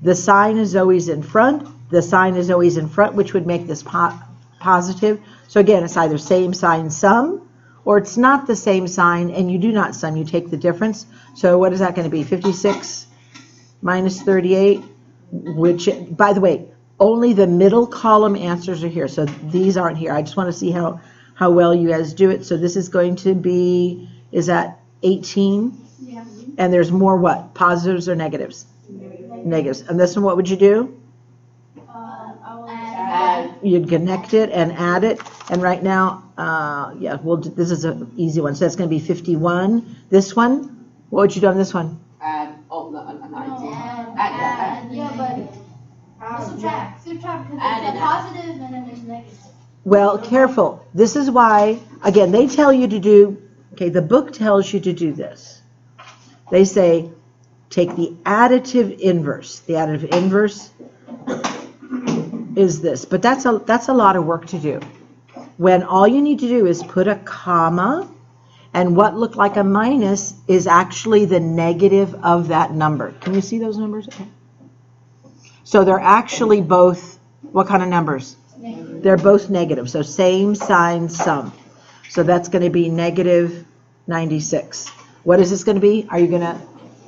The sign is always in front. The sign is always in front, which would make this positive. So again, it's either same sign sum, or it's not the same sign and you do not sum. You take the difference. So what is that going to be? 56 minus 38, which, by the way, only the middle column answers are here. So these aren't here. I just want to see how well you guys do it. So this is going to be, is that 18? Yeah. And there's more what? Positives or negatives? Negatives. And this one, what would you do? I will add. You'd connect it and add it. And right now, yeah, this is an easy one. So that's going to be 51. This one, what would you do on this one? Add. Oh, no, add. Yeah, but subtract. Subtract because Add there's it a positive and then there's negative. Well, careful. This is why, again, they tell you to do, okay, the book tells you to do this. They say, take the additive inverse. The additive inverse is this, but that's a lot of work to do. When all you need to do is put a comma, and what looked like a minus is actually the negative of that number. Can you see those numbers? Okay. So they're actually both, what kind of numbers? Negative. They're both negative, so same sign sum. So that's going to be negative 96. What is this going to be? Are you going to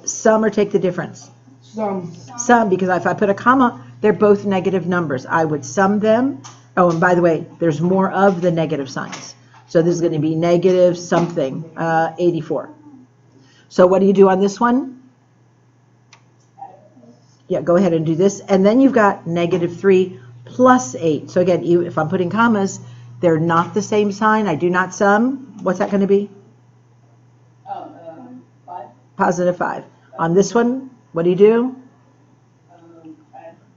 sum or take the difference? Sum, because if I put a comma, they're both negative numbers. I would sum them. Oh, and by the way, there's more of the negative signs. So this is going to be negative something, 84. So what do you do on this one? Yeah, go ahead and do this. And then you've got negative 3 plus 8. So again, if I'm putting commas, they're not the same sign. I do not sum. What's that going to be? 5. Positive 5. On this one, what do?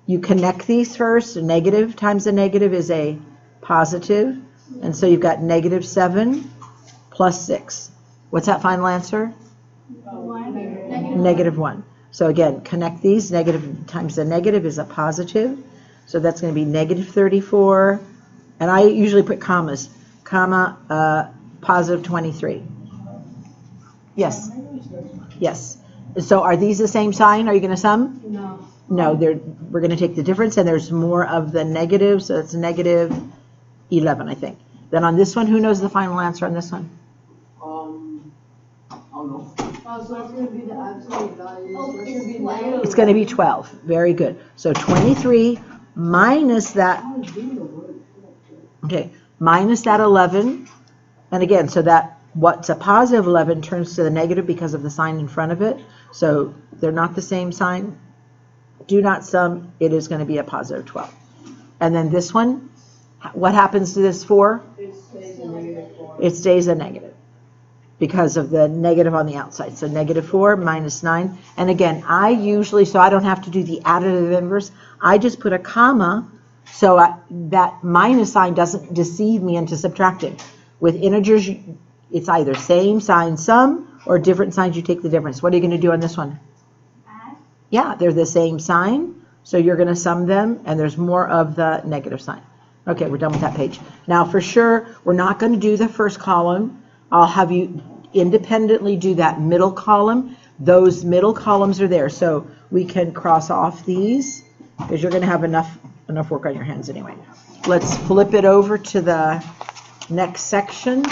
You connect these first. A negative times a negative is a positive. And so you've got negative 7 plus 6. What's that final answer? Negative 1. So again, connect these. Negative times a negative is a positive. So that's going to be negative 34. And I usually put commas. Comma, positive 23. Yes. Yes. So are these the same sign? Are you going to sum? No. No, we're going to take the difference, and there's more of the negative, so it's negative 11, I think. Then on this one, who knows the final answer on this one? I don't know. So it's going to be the absolute value. It's going to be 12. Very good. So 23 minus that, okay, minus that 11. And again, so that what's a positive 11 turns to the negative because of the sign in front of it. So they're not the same sign. Do not sum. It is going to be a positive 12. And then this one, what happens to this 4? It stays a negative 4. It stays a negative because of the negative on the outside. So negative 4 minus 9. And again, I usually, so I don't have to do the additive inverse, I just put a comma so that minus sign doesn't deceive me into subtracting. With integers, it's either same sign sum or different signs, you take the difference. What are you going to do on this one? Yeah, they're the same sign, so you're going to sum them, and there's more of the negative sign. Okay, we're done with that page. Now, for sure, we're not going to do the first column. I'll have you independently do that middle column. Those middle columns are there, so we can cross off these because you're going to have enough work on your hands anyway. Let's flip it over to the next section.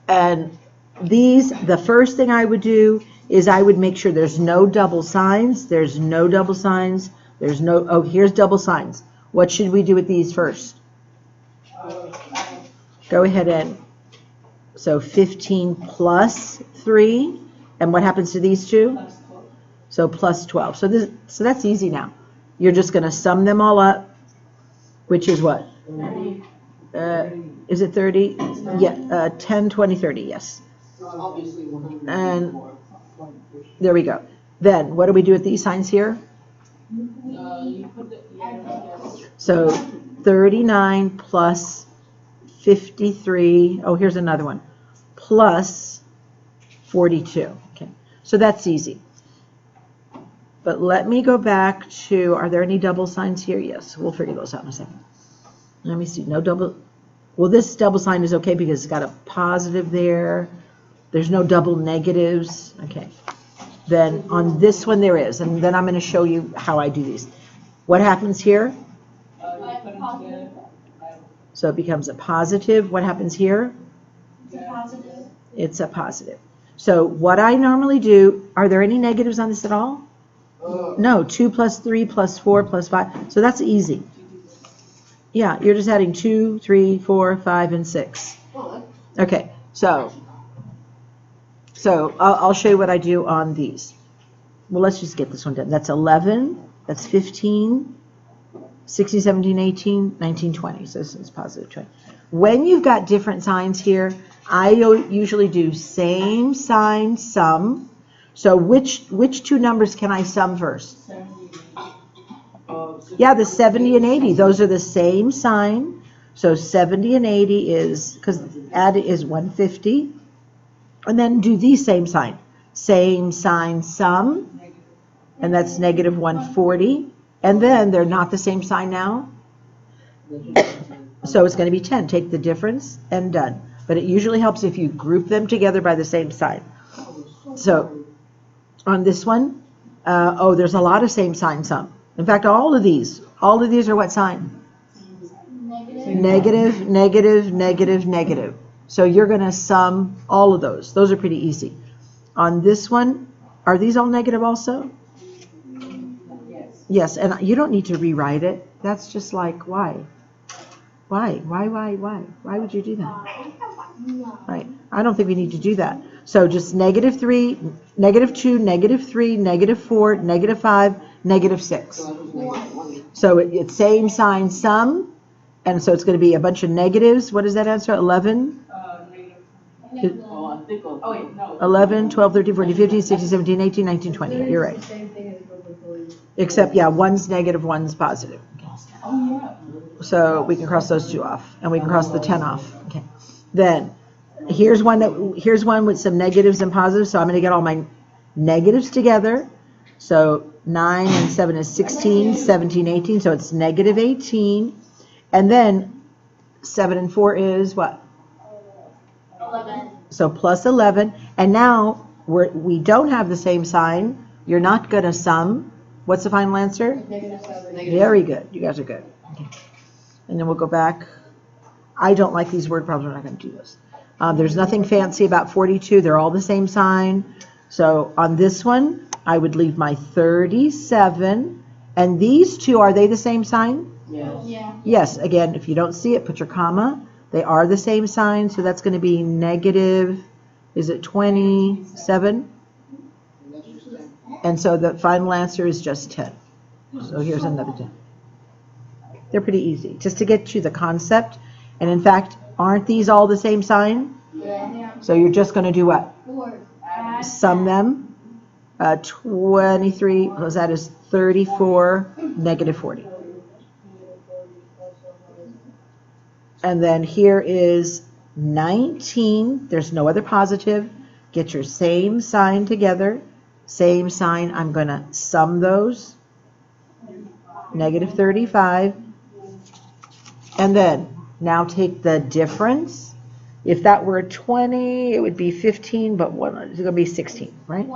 And these, the first thing I would do is I would make sure there's no double signs. There's no double signs. There's no, oh, here's double signs. What should we do with these first? Go ahead and, so 15 plus 3. And what happens to these two? So plus 12. So that's easy now. You're just going to sum them all up, which is what? Is it 30? Yeah, 10, 20, 30, yes. Obviously 100. And there we go. Then what do we do with these signs here? You put the, So 39 plus 53. Oh, here's another one. Plus 42. Okay, so that's easy. But let me go back to, are there any double signs here? Yes, we'll figure those out in a second. Let me see, no double. Well, this double sign is okay because it's got a positive there. There's no double negatives. Okay. Then on this one there is, and then I'm going to show you how I do these. What happens here? You put them together. So it becomes a positive. What happens here? It's a positive. It's a positive. So what I normally do, are there any negatives on this at all? No, 2 plus 3 plus 4 plus 5. So that's easy. Yeah, you're just adding 2, 3, 4, 5, and 6. Okay, so I'll show you what I do on these. Well, let's just get this one done. That's 11, that's 15, 16, 17, 18, 19, 20. So this is positive 20. When you've got different signs here, I usually do same sign sum. So which two numbers can I sum first? Yeah, the 70 and 80. Those are the same sign. So 70 and 80 is, because add is 150. And then do the same sign. Same sign sum. And that's negative 140. And then they're not the same sign now. So it's going to be 10. Take the difference and done. But it usually helps if you group them together by the same sign. So on this one, there's a lot of same sign sum. In fact, all of these are what sign? Negative, negative, negative, negative. So you're going to sum all of those. Those are pretty easy. On this one, are these all negative also? Yes, and you don't need to rewrite it. That's just like, why? Why? Why would you do that? Right. I don't think we need to do that. So just negative 3, negative 2, negative 3, negative 4, negative 5, negative 6. So it's same sign sum, and so it's going to be a bunch of negatives. What is that answer? 11? 11, 12, 13, 14, 15, 16, 17, 18, 19, 20. You're right. Except, yeah, one's negative, one's positive. So we can cross those two off, and we can cross the 10 off. Okay. Then here's one with some negatives and positives. So I'm going to get all my negatives together. So 9 and 7 is 16, 17, 18. So it's negative 18. And then 7 and 4 is what? 11. So plus 11. And now we don't have the same sign. You're not going to sum. What's the final answer? Negative 7. Very good. You guys are good. Okay. And then we'll go back. I don't like these word problems. We're not going to do this. There's nothing fancy about 42. They're all the same sign. So on this one, I would leave my 37. And these two, are they the same sign? Yes. Yeah. Yes. Again, if you don't see it, put your comma. They are the same sign. So that's going to be negative, is it 27? And so the final answer is just 10. So here's another 10. They're pretty easy, just to get you the concept. And in fact, aren't these all the same sign? Yeah. So you're just going to do what? 4. Sum them. 23 plus that is 34, negative 40. And then here is 19. There's no other positive. Get your same sign together. Same sign. I'm going to sum those. Negative 35. And then now take the difference. If that were 20, it would be 15, but what, it's going to be 16, right?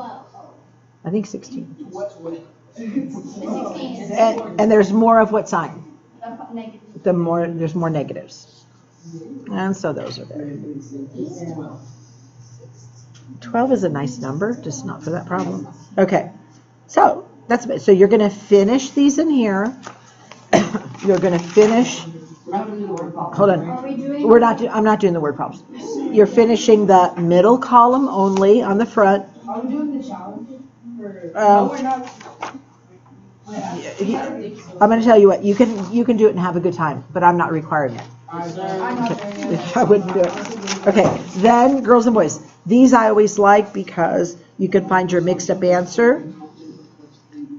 I think 16. 16. And there's more of what sign? Negative. There's more negatives. And so those are there. 12 is a nice number, just not for that problem. Okay, so that's it. So you're going to finish these in here. You're going to finish. Hold on. Are we doing? I'm not doing the word problems. You're finishing the middle column only on the front. Are we doing the challenge? No, we're not. I'm going to tell you what, you can do it and have a good time, but I'm not requiring it. I wouldn't do it. Okay, then girls and boys, these I always like because you can find your mixed up answer.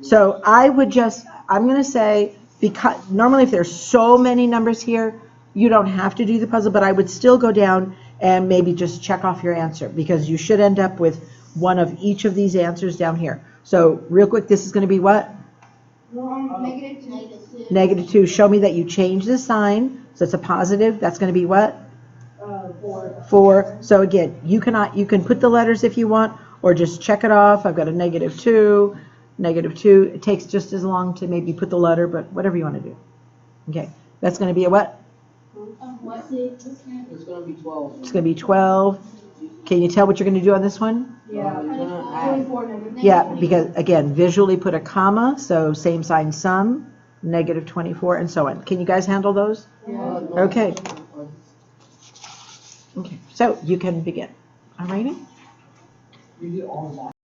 So I'm going to say, because normally if there's so many numbers here, you don't have to do the puzzle, but I would still go down and maybe just check off your answer because you should end up with one of each of these answers down here. So real quick, this is going to be what? Negative 2. Negative 2. Show me that you change the sign. So it's a positive. That's going to be what? 4. 4. So again, you can put the letters if you want, or just check it off. I've got a -2, -2. It takes just as long to maybe put the letter, but whatever you want to do. Okay, that's going to be a what? What? It's gonna be 12. It's going to be 12. Can you tell what you're going to do on this one? Yeah, You're gonna add. 24 negative. Yeah, because again, visually put a comma, so same sign sum, -24, and so on. Can you guys handle those? Yeah. Okay. Okay, so you can begin. All righty? You do all of that.